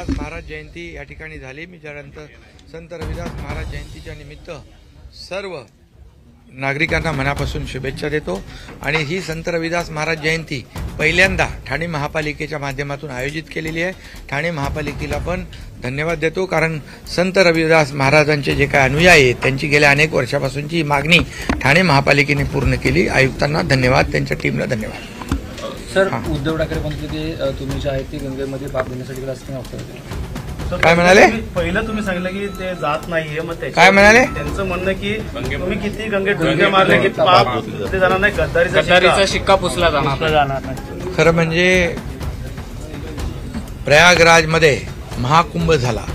रविदास महाराज जयंती या ठिकाणी झाली। मी त्यानंतर संत रविदास महाराज जयंतीच्या निमित्त सर्व नागरिकांना मनापासून शुभेच्छा देतो आणि ही संत रविदास महाराज जयंती पहिल्यांदा ठाणे महापालिकेच्या माध्यमातून आयोजित केलेली आहे। ठाणे महापालिकेला पण धन्यवाद देतो, कारण संत रविदास महाराजांचे जे काही अनुयायी आहेत त्यांची गेल्या अनेक वर्षापासूनची मागणी ठाणे महापालिकेने पूर्ण केली। आयुक्तांना धन्यवाद, त्यांच्या टीमला धन्यवाद। सर, उद्धव ठाकरे म्हणते की तुम्ही जे आहे ते गंगेमध्ये पाप देण्यासाठी असताना काय म्हणाले? पहिलं तुम्ही सांगितलं की ते जात नाहीये, मग काय म्हणाले? त्यांचं म्हणणं की तुम्ही किती गंगेत डुंगे मारले की पाप ते जाणार नाही, गद्दारीचा शिक्का पुसला जाणार। खरं म्हणजे प्रयागराजमध्ये महाकुंभ झाला,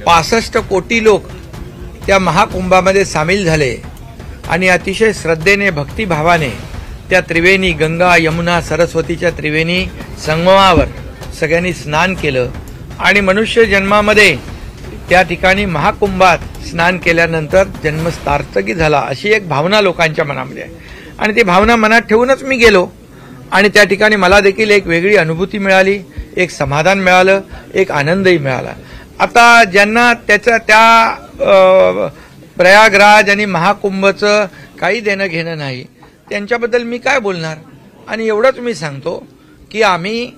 65 कोटी लोक त्या महाकुंभामध्ये सामील झाले आणि अतिशय श्रद्धेने भक्तिभावाने त्या त्रिवेणी गंगा यमुना सरस्वतीच्या त्रिवेणी संगमावर सगळ्यांनी स्नान केलं आणि मनुष्य जन्मामध्ये त्या ठिकाणी महाकुंभात स्नान केल्यानंतर जन्म सार्थकी झाला अशी एक भावना लोकांच्या मनामध्ये आहे आणि ती भावना मनात ठेवूनच मी गेलो आणि त्या ठिकाणी मला देखील एक वेगळी अनुभूती मिळाली, एक समाधान मिळालं, एक आनंदही मिळाला। आता ज्यांना त्याच्या त्या प्रयागराज आणि महाकुंभचं काही देणं घेणं नाही त्यांच्याबद्दल मी काय बोलणार। आणि एवढंच मी सांगतो की आम्ही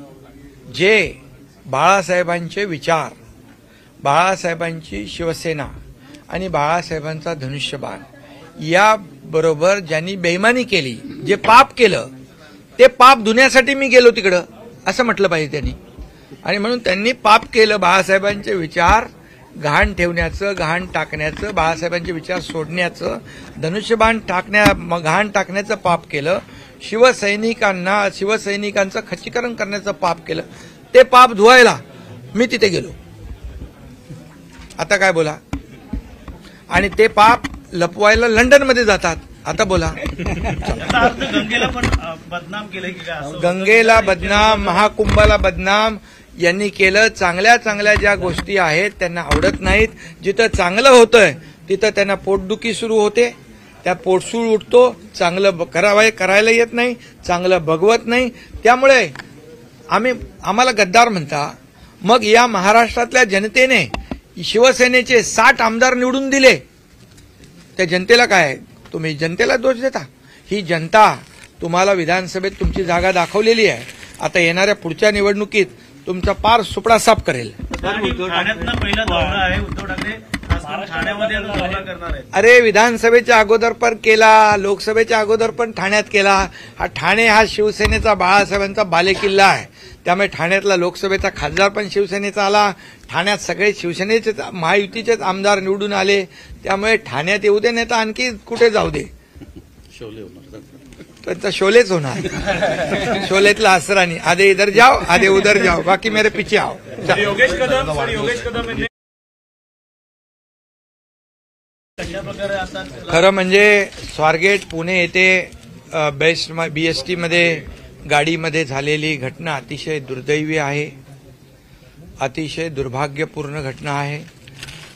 जे बाळासाहेबांचे विचार, बाळासाहेबांची शिवसेना आणि बाळासाहेबांचा धनुष्यबाण याबरोबर ज्यांनी बेईमानी केली, जे पाप केलं ते पाप धुण्यासाठी मी गेलो तिकडं असं म्हटलं पाहिजे त्यांनी। आणि म्हणून त्यांनी पाप केलं, बाळासाहेबांचे विचार गहाण ठेवण्याचं, गहाण टाकण्याचं, बाळासाहेबांचे विचार सोडण्याचं, धनुष्यबाण गहाण टाकण्याचं पाप केलं, शिवसैनिकांचं खच्चीकरण करण्याचं पाप केलं। ते पाप धुवायला मी तिथे गेलो, आता काय बोला। आणि ते पाप लपवायला लंडनमध्ये जातात, आता बोला। गंगेला पण बदनाम केलं की काय? गंगेला बदनाम, महाकुंभाला बदनाम यांनी केलं। चांगल्या चांगल्या ज्या गोष्टी आहेत त्यांना आवडत नाहीत, जिथं चांगलं होतंय तिथं त्यांना पोटदुखी सुरू होते, त्या पोटसूळ उठतो, चांगलं करायला येत नाही, चांगलं बघवत नाही। त्यामुळे आम्हाला गद्दार म्हणता, मग या महाराष्ट्रातल्या जनतेने शिवसेनेचे 60 आमदार निवडून दिले, त्या जनतेला काय तुम्ही जनतेला दोष देता? ही जनता तुम्हाला विधानसभेत तुमची जागा दाखवलेली आहे, आता येणाऱ्या पुढच्या निवडणुकीत तुमचा पार सुपडा साफ करेल। ठाण्यातला पहिला दौरा आहे उद्धव ठाकरे, ठाण्यामध्ये दौरा करणार आहेत। अरे विधानसभेच्या अगोदर पण केला, लोकसभेच्या अगोदर पण ठाण्यात केला। ठाणे हा शिवसेनेचा बाळासाहेबांचा बालेकिल्ला आहे, त्यामुळे ठाण्यातला लोकसभेचा खासदार पण शिवसेनेचा आला, ठाण्यात सगळे शिवसेनेचे महायुतीचेच आमदार निवडून आले, त्यामुळे ठाण्यात येऊ दे नाही तर आणखी कुठे जाऊ दे, त्यांचा शोलेच होणार। शोलेतला असरानी आधे इधर जाओ आधे उधर जाओ, बाकी मेरे पीछे आओ। योगेश कदम खरं म्हणजे स्वारगेट पुणे येथे BST मध्ये गाडीमध्ये झालेली घटना अतिशय दुर्दैवी आहे, अतिशय दुर्भाग्यपूर्ण घटना आहे।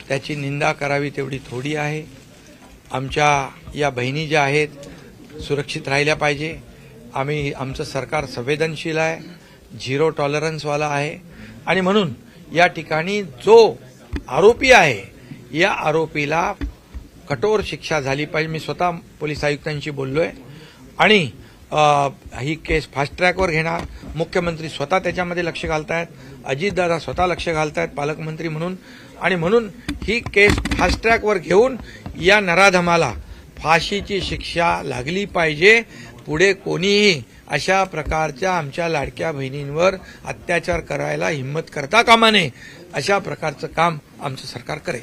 त्याची निंदा करावी तेवढी थोडी आहे। आमच्या या बहिणी ज्या आहेत सुरक्षित राहिल्या पाहिजे। आमचं सरकार संवेदनशील आहे, झिरो टॉलरन्सवाला आहे आणि म्हणून या ठिकाणी जो आरोपी आहे या आरोपीला कठोर शिक्षा झाली पाहिजे। मी स्वतः पोलीस आयुक्तांशी बोललोय आणि ही केस फास्ट ट्रॅकवर घेणार। मुख्यमंत्री स्वतः त्याच्यामध्ये लक्ष घालतायत, अजितदादा स्वतः लक्ष घालतायत पालकमंत्री म्हणून, आणि म्हणून ही केस फास्ट ट्रॅकवर घेऊन या नराधमाला फाशीची शिक्षा लागली पाहिजे। पुढे कोणीही अशा प्रकारच्या आमच्या लाडक्या बहिणींवर अत्याचार करायला हिम्मत करता कामा नये, अशा प्रकारचं काम आमचं सरकार करेल।